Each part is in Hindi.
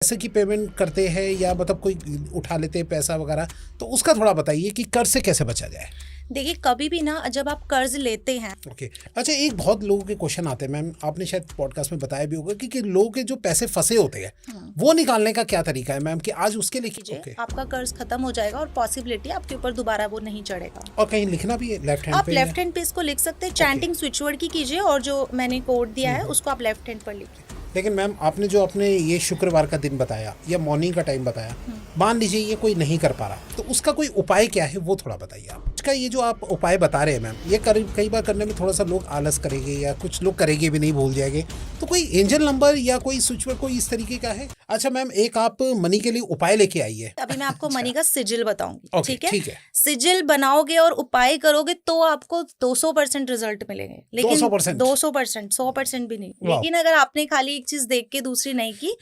पैसे की पेमेंट करते हैं या मतलब कोई उठा लेते हैं पैसा वगैरह, तो उसका थोड़ा बताइए कि कर्ज से कैसे बचा जाए। देखिए कभी भी ना जब आप कर्ज लेते हैं। ओके अच्छा, एक बहुत लोगों के क्वेश्चन आते हैं मैम, आपने शायद पॉडकास्ट में बताया भी होगा कि लोगों के जो पैसे फंसे होते हैं वो निकालने का क्या तरीका है मैम, कि आज उसके लिए ओके। आपका कर्ज खत्म हो जाएगा और पॉसिबिलिटी आपके ऊपर दोबारा वो नहीं चढ़ेगा। और कहीं लिखना भी है लेफ्ट हैंड आप पे लेफ्ट हैंड पे इसको लिख सकते हैं, चैंटिंग स्विच वर्ड की कीजिए और जो मैंने कोड दिया है उसको आप लेफ्ट हैंड पर लिखिए। लेकिन मैम आपने जो अपने ये शुक्रवार का दिन बताया या मॉर्निंग का टाइम बताया, मान लीजिए ये कोई नहीं कर पा रहा, तो उसका कोई उपाय क्या है वो थोड़ा बताइए आप। इसका ये जो आप उपाय बता रहे हैं मैम, ये कई बार करने में थोड़ा सा लोग आलस करेंगे या कुछ लोग करेंगे भी नहीं, भूल जाएंगे, तो कोई एंजल नंबर या कोई स्विच वर्ड कोई इस तरीके का है। अच्छा मैम, एक आप मनी के लिए उपाय लेके आई है। अभी मैं आपको मनी का सिजिल बताऊंगी, ठीक है? ठीक है। सिजिल बनाओगे और उपाय करोगे तो आपको 200% रिजल्ट मिलेंगे, लेकिन 200%, 100% भी नहीं। लेकिन अगर आपने खाली एक चीज देख के दूसरी नहीं की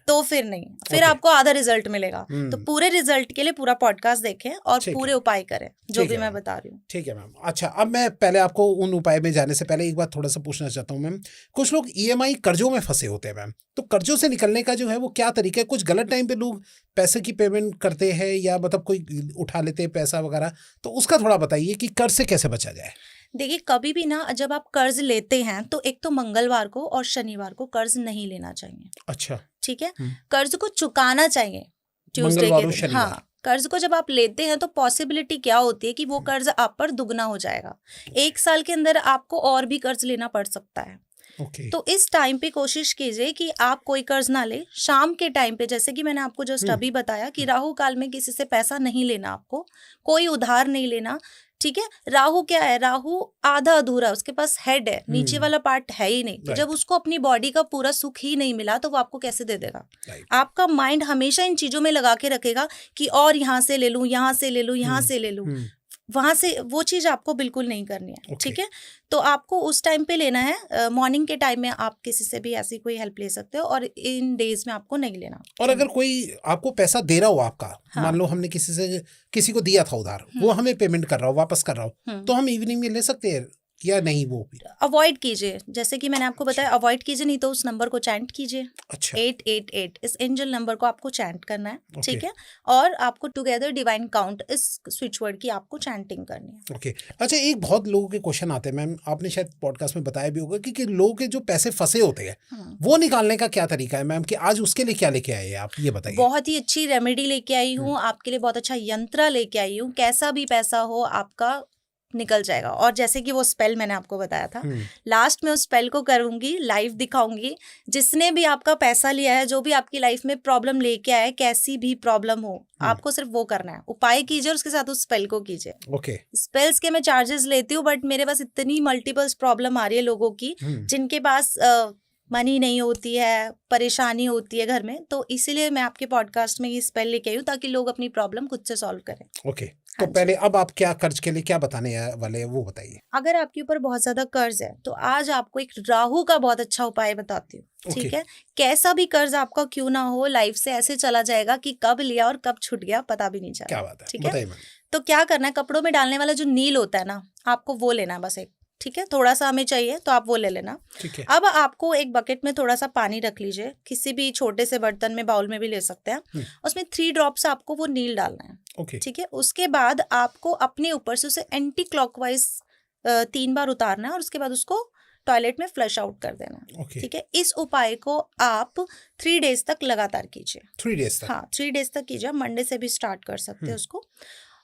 तो फिर नहीं, फिर आपको आधा रिजल्ट मिलेगा। तो पूरे रिजल्ट के लिए पूरा पॉडकास्ट देखें और पूरे उपाय करें जो भी मैं बता रही हूँ। ठीक है मैम। अच्छा, अब मैं पहले आपको उन उपाय में जाने से पहले एक बार थोड़ा सा पूछना चाहता हूँ मैम, कुछ लोग ईएमआई कर्जों में फंसे होते हैं मैम, तो कर्जों से निकलने का जो है वो क्या तरीका है? कुछ गलत टाइम पे लोग पैसे की पेमेंट करते हैं या मतलब कोई उठा लेते हैं पैसा वगैरह, तो उसका थोड़ा बताइए कि कर्ज से कैसे बचा जाए। देखिए कभी भी ना जब आप कर्ज लेते हैं तो एक तो मंगलवार को और शनिवार को कर्ज नहीं लेना चाहिए। अच्छा, ठीक है। कर्ज को चुकाना चाहिए ट्यूसडे के दिन। हाँ, कर्ज को जब आप लेते हैं तो पॉसिबिलिटी क्या होती है कि वो कर्ज आप पर दुगना हो जाएगा। 1 साल के अंदर आपको और भी कर्ज लेना पड़ सकता है। तो इस टाइम पे कोशिश कीजिए कि आप कोई कर्ज ना ले। शाम के टाइम पे, जैसे कि मैंने आपको जस्ट अभी बताया कि राहु काल में किसी से पैसा नहीं लेना, आपको कोई उधार नहीं लेना। ठीक है। राहु क्या है? राहु आधा अधूरा, उसके पास हेड है, नीचे वाला पार्ट है ही नहीं। तो जब उसको अपनी बॉडी का पूरा सुख ही नहीं मिला तो वो आपको कैसे दे देगा? आपका माइंड हमेशा इन चीजों में लगा के रखेगा कि और यहाँ से ले लूं, यहाँ से ले लूं, यहाँ से ले लूं, वहां से वो चीज आपको बिल्कुल नहीं करनी है। ठीक है। तो आपको उस टाइम पे लेना है। मॉर्निंग के टाइम में आप किसी से भी ऐसी कोई हेल्प ले सकते हो और इन डेज में आपको नहीं लेना। और अगर कोई आपको पैसा दे रहा हो आपका, मान लो हमने किसी को दिया था उधार, वो हमें पेमेंट कर रहा हो, वापस कर रहा हो, तो हम इवनिंग में ले सकते हैं या नहीं? वो भी अवॉइड कीजिए, जैसे कि मैंने आपको बताया, अवॉइड कीजिए। नहीं तो उस नंबर को चैंट कीजिए। अच्छा। 888 इस एंजल नंबर को आपको चैंट करना है। ठीक है। और आपको टुगेदर डिवाइन काउंट इस स्विच वर्ड की आपको चैंटिंग करनी है। ओके अच्छा, एक बहुत लोगों के क्वेश्चन आते हैं मैम, आपने शायद पॉडकास्ट में बताया भी होगा कि लोगों के जो पैसे फंसे होते हैं वो निकालने का क्या तरीका है मैम, कि आज उसके लिए क्या लेके आए हैं आप, ये बताइए। बहुत ही अच्छी रेमेडी लेके आई हूँ आपके लिए, बहुत अच्छा यंत्र लेके आई हूँ। कैसा भी पैसा हो आपका निकल जाएगा। और जैसे कि वो स्पेल मैंने आपको बताया था, लास्ट में उस स्पेल को करूंगी, लाइव दिखाऊंगी। जिसने भी आपका पैसा लिया है, जो भी आपकी लाइफ में प्रॉब्लम लेके आया है, कैसी भी प्रॉब्लम हो, आपको सिर्फ वो करना है, उपाय कीजिए और उसके साथ उस स्पेल को कीजिए। ओके। स्पेल्स के मैं चार्जेस लेती हूँ, बट मेरे पास इतनी मल्टीपल्स प्रॉब्लम आ रही है लोगों की जिनके पास मनी नहीं होती है, परेशानी होती है घर में, तो इसीलिए मैं आपके पॉडकास्ट में ये स्पेल लेके आई हूँ ताकि लोग अपनी प्रॉब्लम खुद से सॉल्व करें। ओके। तो पहले अब आप क्या कर्ज के लिए क्या बताने वाले हैं वो बताइए। अगर आपके ऊपर बहुत ज्यादा कर्ज है तो आज आपको एक राहु का बहुत अच्छा उपाय बताती हूँ। ठीक है। कैसा भी कर्ज आपका क्यों ना हो, लाइफ से ऐसे चला जाएगा कि कब लिया और कब छूट गया पता भी नहीं चला। क्या बात है, ठीक है। बताइए। तो क्या करना है, कपड़ों में डालने वाला जो नील होता है ना, आपको वो लेना है बस एक। ठीक है। थोड़ा सा हमें चाहिए तो आप वो ले लेना। ठीक है। अब आपको एक बकेट में थोड़ा सा पानी रख लीजिए, किसी भी छोटे से बर्तन में, बाउल में भी ले सकते हैं। उसमें 3 ड्रॉप्स आपको वो नील डालना है। ठीक है। उसके बाद आपको अपने ऊपर से उसे एंटी क्लॉकवाइज 3 बार उतारना है और उसके बाद उसको टॉयलेट में फ्लश आउट कर देना है। ठीक है। इस उपाय को आप 3 डेज तक लगातार कीजिए। 3 डेज तक? हाँ, 3 डेज तक कीजिए। मंडे से भी स्टार्ट कर सकते हैं उसको,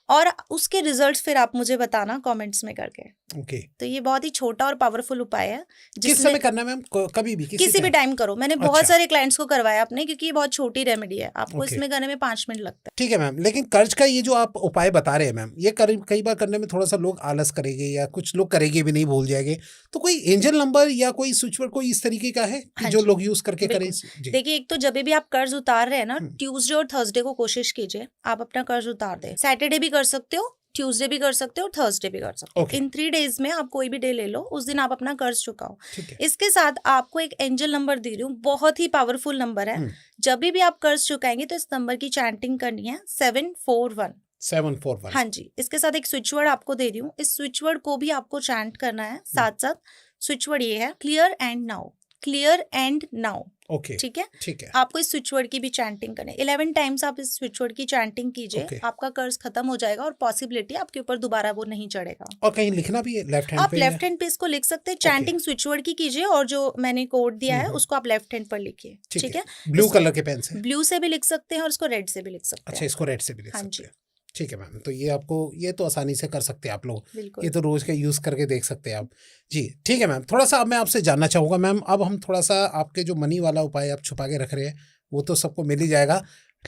और उसके रिजल्ट्स फिर आप मुझे बताना कमेंट्स में करके। ओके। तो ये बहुत ही छोटा और पावरफुल उपाय है। किस समय करना है मैम? कभी भी, किसी भी टाइम करो। मैंने बहुत सारे क्लाइंट्स को करवाया अपने, क्योंकि ये बहुत छोटी रेमेडी है, आपको इसमें करने में 5 मिनट लगता है। ठीक है मैम। लेकिन कर्ज का ये जो आप उपाय बता रहे हैं मैम, ये कई बार करने में थोड़ा सा लोग आलस करेंगे या कुछ लोग करेंगे भी नहीं, भूल जाएंगे, तो कोई एंजल नंबर या कोई स्विच वर्ड कोई इस तरीके का है कि जो लोग यूज करके करें? देखिए, एक तो जब भी आप कर्ज उतार रहे हैं ना, ट्यूसडे और थर्सडे को कोशिश कीजिए आप अपना कर्ज उतार दे। सैटरडे भी कर सकते हो, ट्यूसडे भी कर सकते हो और थर्सडे भी कर सकते हो। इन 3 डेज में आप कोई भी डे ले लो, उस दिन आप अपना कर्ज चुकाओ। इसके साथ आपको एक एंजल नंबर दे रही हूँ, बहुत ही पावरफुल नंबर है। जब भी आप कर्ज चुकाएंगे तो इस नंबर की चैंटिंग करनी है, 741। 741। हाँ जी। इसके साथ एक स्विच वर्ड आपको दे रही हूँ, इस स्विच वर्ड को भी आपको चैंट करना है। साथ साथ स्विच वर्ड ये है, clear and now. Clear and now. Okay, ठीक है। ठीक है। आपको इस स्विच वर्ड की भी चैंटिंग करनी है। 11 टाइम्स आप इस स्विच वर्ड की चैंटिंग कीजिए, आपका कर्ज खत्म हो जाएगा और पॉसिबिलिटी आपके ऊपर दोबारा वो नहीं चढ़ेगा। और कहीं लिखना भी है लेफ्ट हैंड आप पे? लेफ्ट हैंड पे इसको लिख सकते हैं। चैंटिंग स्विच वर्ड की कीजिए और जो मैंने कोड दिया है उसको आप लेफ्ट हैंड पर लिखिए। ठीक है। ब्लू कलर के पेन से? ब्लू से भी लिख सकते हैं और इसको रेड से भी लिख सकते हैं। अच्छा, इसको रेड से भी लिख सकते हैं। ठीक है मैम, तो ये आपको ये तो आसानी से कर सकते हैं आप लोग, ये तो रोज का यूज करके देख सकते हैं आप जी। ठीक है मैम, थोड़ा सा अब मैं आपसे जानना चाहूँगा मैम, अब हम थोड़ा सा आपके जो मनी वाला उपाय आप छुपा के रख रहे हैं वो तो सबको मिल ही जाएगा।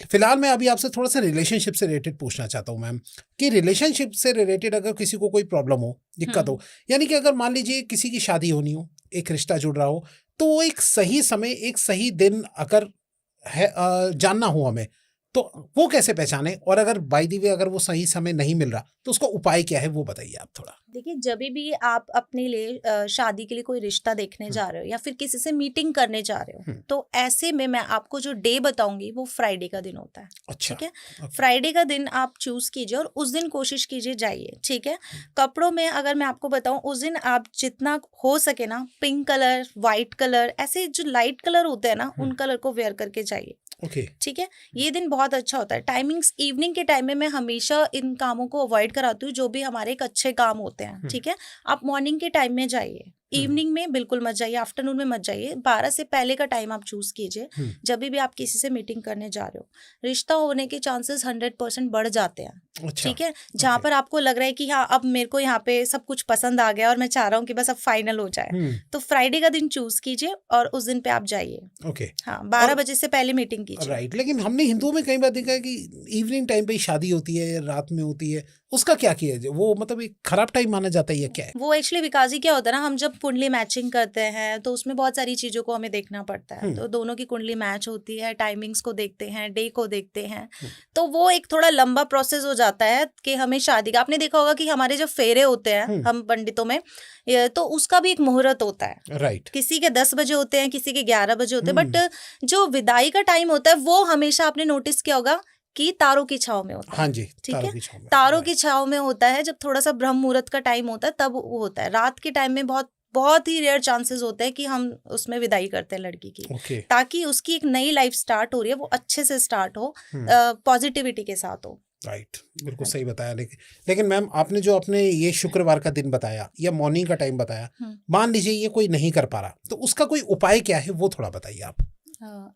फिलहाल मैं अभी आपसे थोड़ा सा रिलेशनशिप से रिलेटेड पूछना चाहता हूँ मैम, कि रिलेशनशिप से रिलेटेड अगर किसी को कोई प्रॉब्लम हो, दिक्कत हो, यानी कि अगर मान लीजिए किसी की शादी होनी हो, एक रिश्ता जुड़ रहा हो, तो वो एक सही समय, एक सही दिन अगर है जानना हो हमें, तो वो कैसे पहचाने? और अगर बाय द वे अगर वो सही समय नहीं मिल रहा तो उसका उपाय क्या है, वो बताइए आप थोड़ा। देखिए, जब भी आप अपने लिए शादी के लिए कोई रिश्ता देखने जा रहे हो या फिर किसी से मीटिंग करने जा रहे हो, तो ऐसे में मैं आपको जो डे बताऊंगी वो फ्राइडे का दिन होता है। अच्छा, ठीक है। फ्राइडे का दिन आप चूज कीजिए और उस दिन कोशिश कीजिए जाइए। ठीक है। कपड़ों में अगर मैं आपको बताऊं, उस दिन आप जितना हो सके ना, पिंक कलर, व्हाइट कलर, ऐसे जो लाइट कलर होते हैं ना, उन कलर को वेयर करके जाइए। ठीक है। ये दिन बहुत अच्छा होता है। टाइमिंग्स इवनिंग के टाइम में मैं हमेशा इन कामों को अवॉइड कराती हूँ, जो भी हमारे एक अच्छे काम होते हैं। ठीक है। आप मॉर्निंग के टाइम में जाइए, इवनिंग में बिल्कुल मत जाइए, आफ्टरनून में मत जाइए। 12 से पहले का टाइम आप चूज कीजिए जब भी आप किसी से मीटिंग करने जा रहे हो। रिश्ता होने के चांसेस 100% बढ़ जाते हैं। अच्छा, ठीक है। जहाँ पर आपको लग रहा है कि हाँ, अब मेरे को यहाँ पे सब कुछ पसंद आ गया और मैं चाह रहा हूँ कि बस अब फाइनल हो जाए, तो फ्राइडे का दिन चूज कीजिए और उस दिन पे आप जाइए। ओके। हाँ, 12 बजे से पहले मीटिंग कीजिए। राइट। लेकिन हमने हिंदुओं में कई बार देखा है कि इवनिंग टाइम पे ही शादी होती है, रात में होती है, उसका क्या किया जाए? वो मतलब एक खराब टाइम माना जाता है या क्या है? वो एक्चुअली विकाजी क्या होता है ना, हम जब कुंडली मैचिंग करते हैं तो उसमें बहुत सारी चीजों को हमें देखना पड़ता है। तो दोनों की कुंडली मैच होती है, टाइमिंग्स को देखते हैं, डे को देखते हैं, तो वो एक थोड़ा लंबा प्रोसेस हो जाता है कि हमें शादी का, आपने देखा होगा कि हमारे जब फेरे होते हैं हम पंडितों में, तो उसका भी एक मुहूर्त होता है। राइट। किसी के 10 बजे होते हैं, किसी के 11 बजे होते हैं, बट जो विदाई का टाइम होता है वो हमेशा आपने नोटिस किया होगा कि तारों की छाव में होता है। हाँ जी, ठीक है। तारों की छाव में होता है, जब थोड़ा सा ब्रह्म मुहूर्त का टाइम होता है तब वो होता है। रात के टाइम में बहुत ही रेयर चांसेस होते हैं कि हम उसमें विदाई करते हैं लड़की की, ताकि उसकी एक नई लाइफ स्टार्ट हो रही है वो अच्छे से स्टार्ट हो, पॉजिटिविटी के साथ हो। राइट, बिल्कुल सही बताया। लेकिन मैम, आपने जो अपने ये शुक्रवार का दिन बताया या मॉर्निंग का टाइम बताया, मान लीजिए ये कोई नहीं कर पा रहा, तो उसका कोई उपाय क्या है, वो थोड़ा बताइए आप।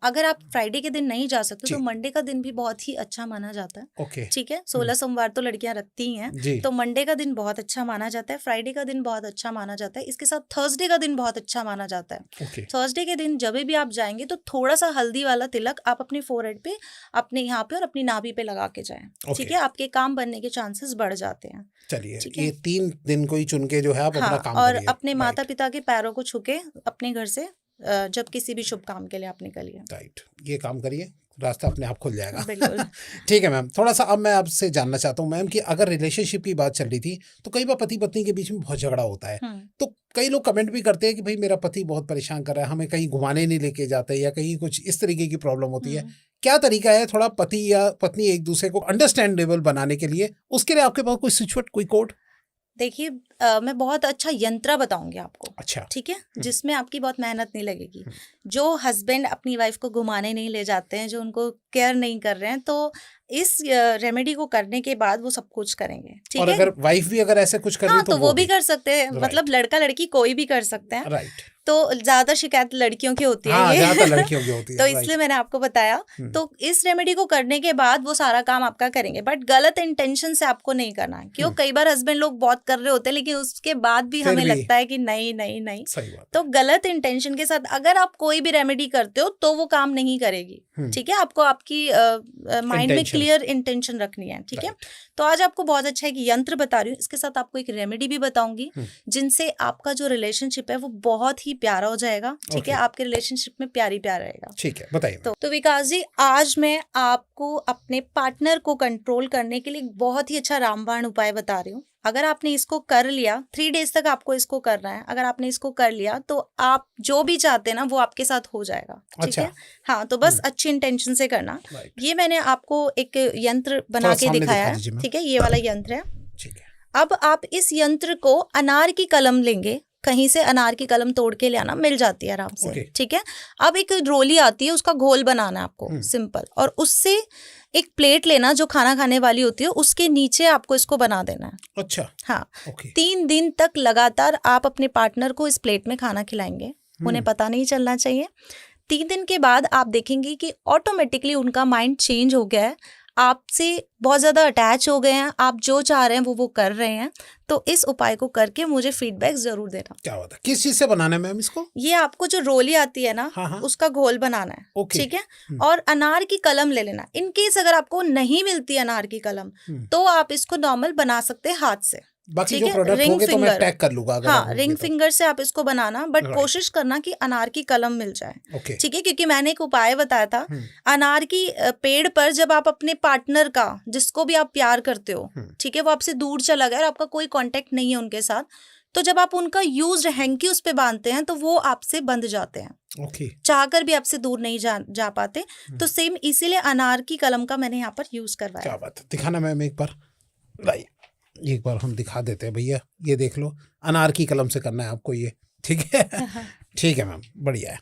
अगर आप फ्राइडे के दिन नहीं जा सकते तो मंडे का दिन भी बहुत ही अच्छा माना जाता है। ओके। ठीक है। 16 सोमवार तो लड़कियां रखती ही हैं, तो मंडे का दिन बहुत अच्छा माना जाता है, फ्राइडे का दिन बहुत अच्छा माना जाता है, इसके साथ थर्सडे का दिन बहुत अच्छा माना जाता है। थर्सडे के दिन जब भी आप जाएंगे तो थोड़ा सा हल्दी वाला तिलक आप अपने फोरहेड पे, अपने यहाँ पे और अपनी नाभि पे लगा के जाएं। ठीक है। आपके काम बनने के चांसेस बढ़ जाते हैं। चलिए, ये 3 दिन को ही चुन के जो है आप अपना काम और अपने माता पिता के पैरों को छू के अपने घर से जब किसी भी शुभ काम के लिए आप निकलिए। राइट, ये काम करिए, रास्ता अपने आप खुल जाएगा। बिल्कुल। ठीक है मैम, थोड़ा सा अब मैं आपसे जानना चाहता हूँ मैम कि अगर रिलेशनशिप की बात चल रही थी तो कई बार पति पत्नी के बीच में बहुत झगड़ा होता है, तो कई लोग कमेंट भी करते हैं कि भाई मेरा पति बहुत परेशान कर रहा है, हमें कहीं घुमाने नहीं लेके जाते, या कहीं कुछ इस तरीके की प्रॉब्लम होती है। क्या तरीका है थोड़ा पति या पत्नी एक दूसरे को अंडरस्टैंडेबल बनाने के लिए? उसके लिए आपके पास कोई स्विच, कोई कोड? देखिए, मैं बहुत अच्छा यंत्र बताऊंगी आपको। अच्छा। ठीक है। जिसमें आपकी बहुत मेहनत नहीं लगेगी। जो हस्बैंड अपनी वाइफ को घुमाने नहीं ले जाते हैं, जो उनको केयर नहीं कर रहे हैं, तो इस रेमेडी को करने के बाद वो सब कुछ करेंगे। ठीक है। और अगर वाइफ भी अगर ऐसे कुछ कर रही तो वो भी कर सकते हैं, मतलब लड़का लड़की कोई भी कर सकते हैं। राइट। तो ज्यादा शिकायत लड़कियों की होती है। हाँ, ज्यादा लड़कियों की होती है। तो इसलिए मैंने आपको बताया। तो इस रेमेडी को करने के बाद वो सारा काम आपका करेंगे, बट गलत इंटेंशन से आपको नहीं करना है। क्यों? कई बार हस्बैंड लोग बहुत कर रहे होते हैं, लेकिन उसके बाद भी हमें लगता है कि नहीं नहीं नहीं। तो गलत इंटेंशन के साथ अगर आप कोई भी रेमेडी करते हो तो वो काम नहीं करेगी। ठीक है। आपको आपकी माइंड में क्लियर इंटेंशन रखनी है। ठीक है। तो आज आपको बहुत अच्छा एक यंत्र बता रही हूँ, इसके साथ आपको एक रेमेडी भी बताऊंगी, जिनसे आपका जो रिलेशनशिप है वो बहुत ही प्यारा हो जाएगा। ठीक है। आपके रिलेशनशिप में प्यार रहेगा। ठीक है, बताइए। तो विकास जी, आज मैं आपको अपने पार्टनर को कंट्रोल करने के लिए बहुत ही अच्छा रामबाण उपाय बता रही हूँ। अगर आपने इसको कर लिया, 3 डेज तक आपको इसको करना है, अगर आपने इसको कर लिया तो आप जो भी चाहते हैं ना वो आपके साथ हो जाएगा। ठीक है। हाँ, तो बस अच्छी इंटेंशन से करना। ये मैंने आपको एक यंत्र बना के दिखाया है। ठीक है। ये वाला यंत्र है। ठीक है। अब आप इस यंत्र को, अनार की कलम लेंगे, कहीं से अनार की कलम तोड़ के ले आना, मिल जाती है आराम से। Okay. ठीक है, अब एक रोली आती है, उसका घोल बनाना है आपको सिंपल, और उससे एक प्लेट लेना जो खाना खाने वाली होती है, उसके नीचे आपको इसको बना देना है। अच्छा। हाँ। Okay. 3 दिन तक लगातार आप अपने पार्टनर को इस प्लेट में खाना खिलाएंगे, उन्हें पता नहीं चलना चाहिए। 3 दिन के बाद आप देखेंगे कि ऑटोमेटिकली उनका माइंड चेंज हो गया है, आपसे बहुत ज़्यादा अटैच हो गए हैं, आप जो चाह रहे हैं वो कर रहे हैं। तो इस उपाय को करके मुझे फीडबैक जरूर देना। क्या बात है। किस चीज से बनाना है मैम इसको? ये आपको जो रोली आती है ना, हाँ। उसका घोल बनाना है। Okay. ठीक है, और अनार की कलम ले लेना। इन केस अगर आपको नहीं मिलती अनार की कलम, तो आप इसको नॉर्मल बना सकते हैं हाथ से। बाकी जो प्रोडक्ट होंगे तो मैं टैग कर लूंगा अगर हाँ, रिंग फिंगर से आप इसको बनाना, बट कोशिश करना कि अनार की कलम मिल जाए। Okay. ठीक है, क्योंकि मैंने एक उपाय बताया था, अनार की पेड़ पर जब आप अपने पार्टनर का, जिसको भी आप प्यार करते हो, ठीक है, वो आपसे दूर चला गया और आपका कोई कांटेक्ट नहीं है उनके साथ, तो जब आप उनका यूज्ड हैंकी उस पे बांधते हैं तो वो आपसे बंध जाते हैं। Okay. चाहकर भी आपसे दूर नहीं जा पाते। तो सेम इसीलिए अनार की कलम का मैंने यहाँ पर यूज करवाया। क्या बात है। दिखाना मैम एक बार, लाइए एक बार हम दिखा देते हैं भैया, ये देख लो, अनार की कलम से करना है आपको ये। ठीक है। ठीक है मैम, बढ़िया है।